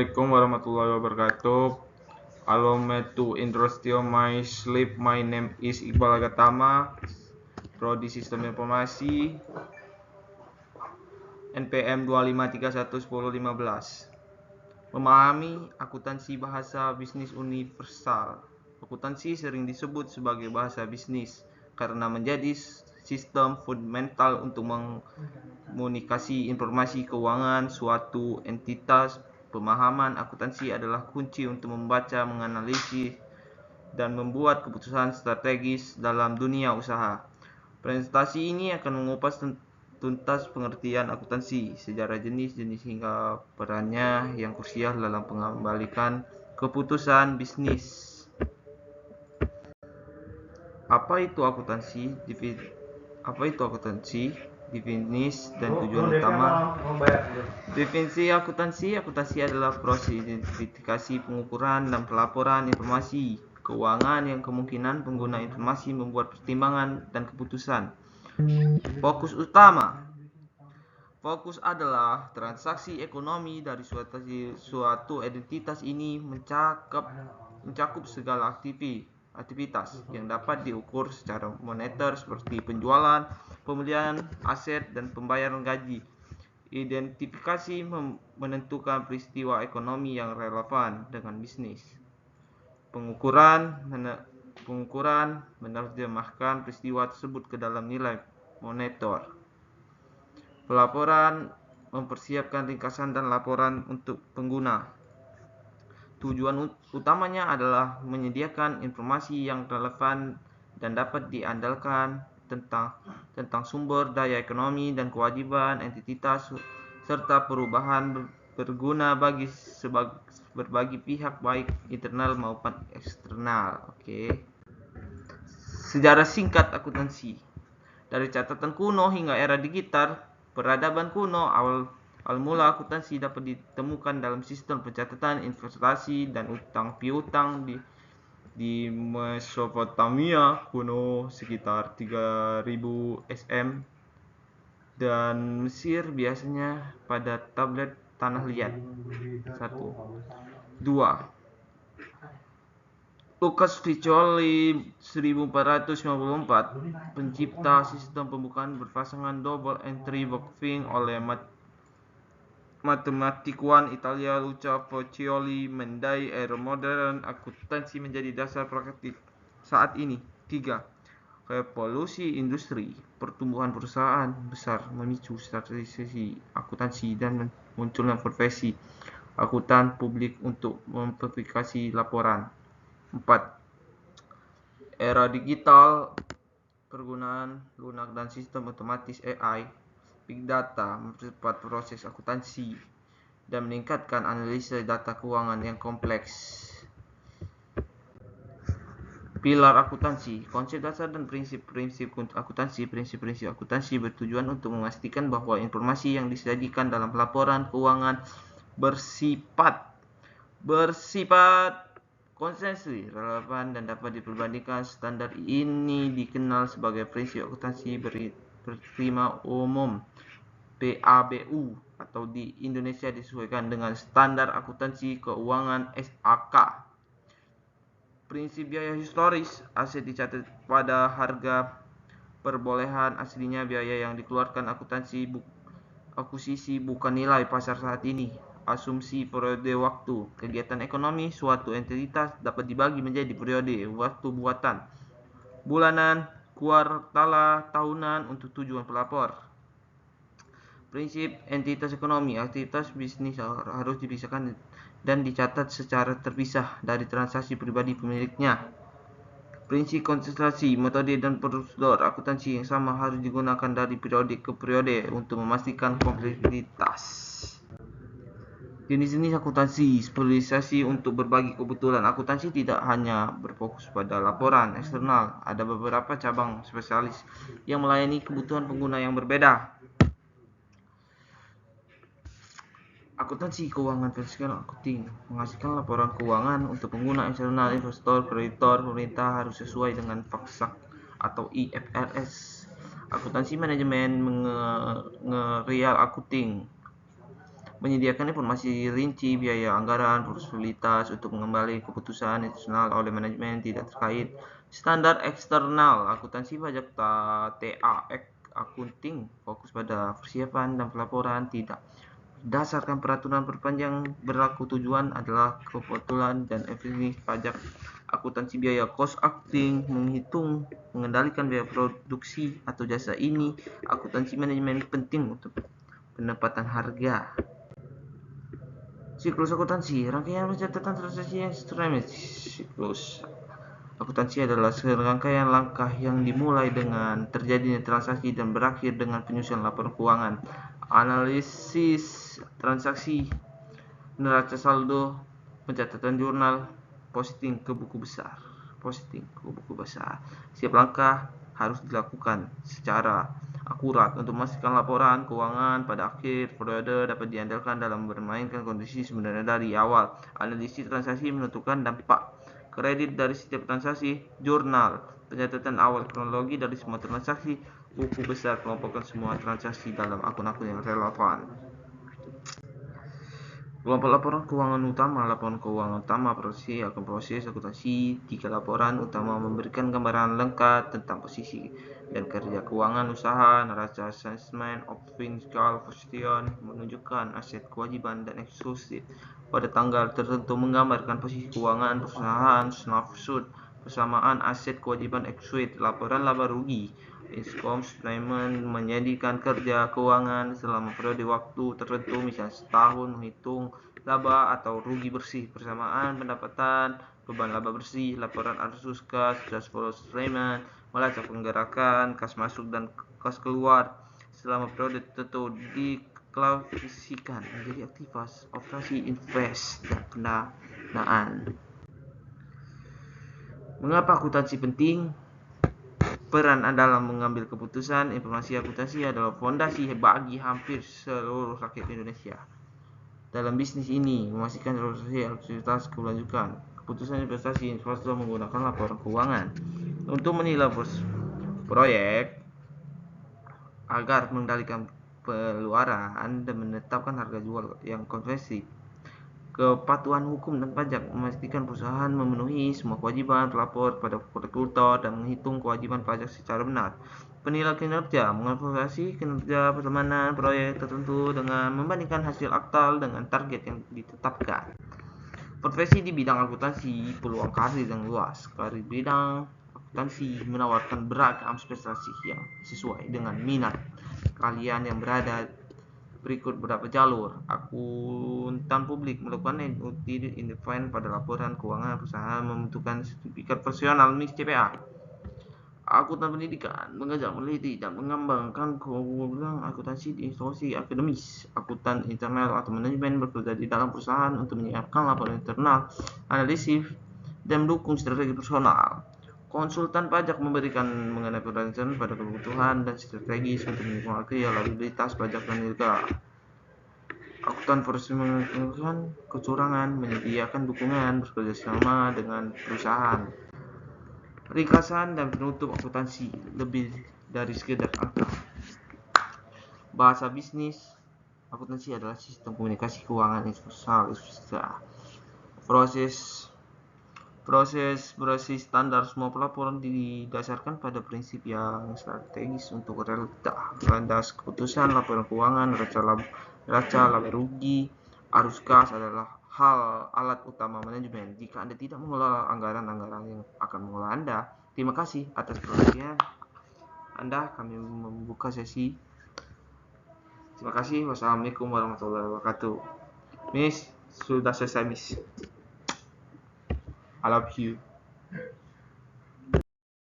Assalamualaikum warahmatullahi wabarakatuh. Allow me to introduce my sleep. My name is Iqbal Agatama, Prodi Sistem Informasi, NPM 25311015. Memahami akuntansi bahasa bisnis universal. Akuntansi sering disebut sebagai bahasa bisnis karena menjadi sistem fundamental untuk komunikasi informasi keuangan suatu entitas. Pemahaman akuntansi adalah kunci untuk membaca, menganalisis, dan membuat keputusan strategis dalam dunia usaha. Presentasi ini akan mengupas tuntas pengertian akuntansi, sejarah jenis-jenis hingga perannya yang krusial dalam pengembalikan keputusan bisnis. Apa itu akuntansi? Definisi dan tujuan utama. Definisi akuntansi adalah proses identifikasi, pengukuran, dan pelaporan informasi keuangan yang kemungkinan pengguna informasi membuat pertimbangan dan keputusan. Fokus utama. Fokus adalah transaksi ekonomi dari suatu entitas ini mencakup segala aktivitas yang dapat diukur secara moneter seperti penjualan, pembelian aset, dan pembayaran gaji. Identifikasi menentukan peristiwa ekonomi yang relevan dengan bisnis. Pengukuran menerjemahkan peristiwa tersebut ke dalam nilai moneter. Pelaporan mempersiapkan ringkasan dan laporan untuk pengguna. Tujuan utamanya adalah menyediakan informasi yang relevan dan dapat diandalkan tentang sumber daya ekonomi dan kewajiban entitas serta perubahan berguna bagi berbagai pihak baik internal maupun eksternal. Sejarah singkat akuntansi. Dari catatan kuno hingga era digital, peradaban kuno, awal mula akuntansi dapat ditemukan dalam sistem pencatatan investasi dan utang piutang di Mesopotamia kuno sekitar 3000 SM dan Mesir biasanya pada tablet tanah liat. 1. 2. Lucas Ficcioli 1454, pencipta sistem pembukaan berpasangan double entry bookkeeping oleh matematikawan Italia Luca Ficcioli mendai era modern akuntansi menjadi dasar praktik saat ini. 3. Revolusi industri, pertumbuhan perusahaan besar memicu strategisasi akuntansi dan munculnya profesi akuntan publik untuk memverifikasi laporan. 4. Era digital, penggunaan lunak dan sistem otomatis AI, big data mempercepat proses akuntansi dan meningkatkan analisa data keuangan yang kompleks. Pilar akuntansi, konsep dasar dan prinsip-prinsip akuntansi. Prinsip-prinsip akuntansi bertujuan untuk memastikan bahwa informasi yang disajikan dalam laporan keuangan bersifat konsensus, relevan, dan dapat diperbandingkan. Standar ini dikenal sebagai prinsip akuntansi berterima umum PABU atau di Indonesia disesuaikan dengan standar akuntansi keuangan SAK. Prinsip biaya historis, aset dicatat pada harga perbolehan aslinya biaya yang dikeluarkan akuisisi bukan nilai pasar saat ini. Asumsi periode waktu, kegiatan ekonomi suatu entitas dapat dibagi menjadi periode waktu buatan, bulanan, kuartalan, tahunan untuk tujuan pelapor. Prinsip entitas ekonomi, aktivitas bisnis harus dipisahkan dan dicatat secara terpisah dari transaksi pribadi pemiliknya. Prinsip konsentrasi, metode dan prosedur akuntansi yang sama harus digunakan dari periode ke periode untuk memastikan kompleksitas. Jenis-jenis akuntansi, spesialisasi untuk berbagai kebutuhan. Akuntansi tidak hanya berfokus pada laporan eksternal, ada beberapa cabang spesialis yang melayani kebutuhan pengguna yang berbeda. Akuntansi keuangan vertikal accounting menghasilkan laporan keuangan untuk pengguna eksternal, investor, kreditor. Pemerintah harus sesuai dengan FASAK atau IFRS. Akuntansi manajemen real accounting menyediakan informasi rinci biaya anggaran, fasilitas untuk mengembali keputusan internasional oleh manajemen tidak terkait, standar eksternal, akuntansi pajak TAEK, akunting, fokus pada persiapan dan pelaporan tidak berdasarkan peraturan perpanjang berlaku. Tujuan adalah kebetulan dan efisiensi pajak. Akuntansi biaya cost accounting, menghitung mengendalikan biaya produksi atau jasa ini. Akuntansi manajemen penting untuk penempatan harga. Siklus akuntansi, rangkaian pencatatan transaksi yang sistematis. Siklus akuntansi adalah serangkaian langkah yang dimulai dengan terjadinya transaksi dan berakhir dengan penyusunan laporan keuangan, analisis transaksi, neraca saldo, pencatatan jurnal, posting ke buku besar. Setiap langkah harus dilakukan secara akurat untuk memastikan laporan keuangan pada akhir periode dapat diandalkan dalam bermainkan kondisi sebenarnya dari awal. Analisis transaksi menentukan dampak kredit dari setiap transaksi, jurnal, pencatatan awal kronologi dari semua transaksi, buku besar kelompokkan semua transaksi dalam akun-akun yang relevan. Kelompok laporan keuangan utama. Laporan keuangan utama proses akuntansi. 3 laporan utama memberikan gambaran lengkap tentang posisi dan kerja keuangan usaha. Neraca assessment of fiscal position menunjukkan aset, kewajiban, dan eksklusif pada tanggal tertentu, menggambarkan posisi keuangan perusahaan. Snapshot persamaan aset, kewajiban, eksklusif. Laporan laba rugi income statement menjadikan kerja keuangan selama periode waktu tertentu, misalnya setahun, menghitung laba atau rugi bersih. Persamaan pendapatan, beban laba bersih. Laporan arus kas, cash flow statement melacak penggerakan kas masuk dan kas keluar selama periode tertentu, diklasifikasikan menjadi aktivitas operasi, invest, dan pendanaan. Mengapa akuntansi penting? Peran dalam mengambil keputusan. Informasi akuntansi adalah fondasi bagi hampir seluruh rakyat Indonesia. Dalam bisnis ini, memastikan realisasi aktivitas keberlanjutan. Keputusan investasi infrastruktur menggunakan laporan keuangan untuk menilai proyek agar mengendalikan pengeluaran dan menetapkan harga jual yang konvensi. Kepatuhan hukum dan pajak, memastikan perusahaan memenuhi semua kewajiban pelapor pada regulator dan menghitung kewajiban pajak secara benar. Penilaian kinerja, mengevaluasi kinerja pertemanan proyek tertentu dengan membandingkan hasil aktual dengan target yang ditetapkan. Profesi di bidang akuntansi, peluang karir yang luas. Karir bidang akuntansi menawarkan beragam spesialisasi yang sesuai dengan minat kalian yang berada. Berikut beberapa jalur. Akuntan publik melakukan audit independen pada laporan keuangan perusahaan, membutuhkan sertifikat profesional MIS CPA. Akuntan pendidikan mengajar, meneliti, dan mengembangkan keuangan akuntansi di institusi akademis. Akuntan internal atau manajemen bekerja di dalam perusahaan untuk menyiapkan laporan internal, analisis, dan mendukung strategi personal. Konsultan pajak memberikan mengenai perencanaan pada kebutuhan dan strategis untuk menikmati liabilitas pajak dan negara. Akuntan forensik mengenai kecurangan, menyediakan dukungan, bekerja sama dengan perusahaan. Ringkasan dan penutup akuntansi, lebih dari sekedar angka. Bahasa bisnis, akuntansi adalah sistem komunikasi keuangan internasional. Proses standar semua pelaporan didasarkan pada prinsip yang strategis untuk realita. Landas keputusan laporan keuangan, neraca laba rugi, arus kas adalah alat utama manajemen. Jika Anda tidak mengelola anggaran-anggaran yang akan mengelola Anda. Terima kasih atas perhatian Anda. Kami membuka sesi. Terima kasih. Wassalamualaikum warahmatullahi wabarakatuh. Miss, sudah selesai, Miss. I love you.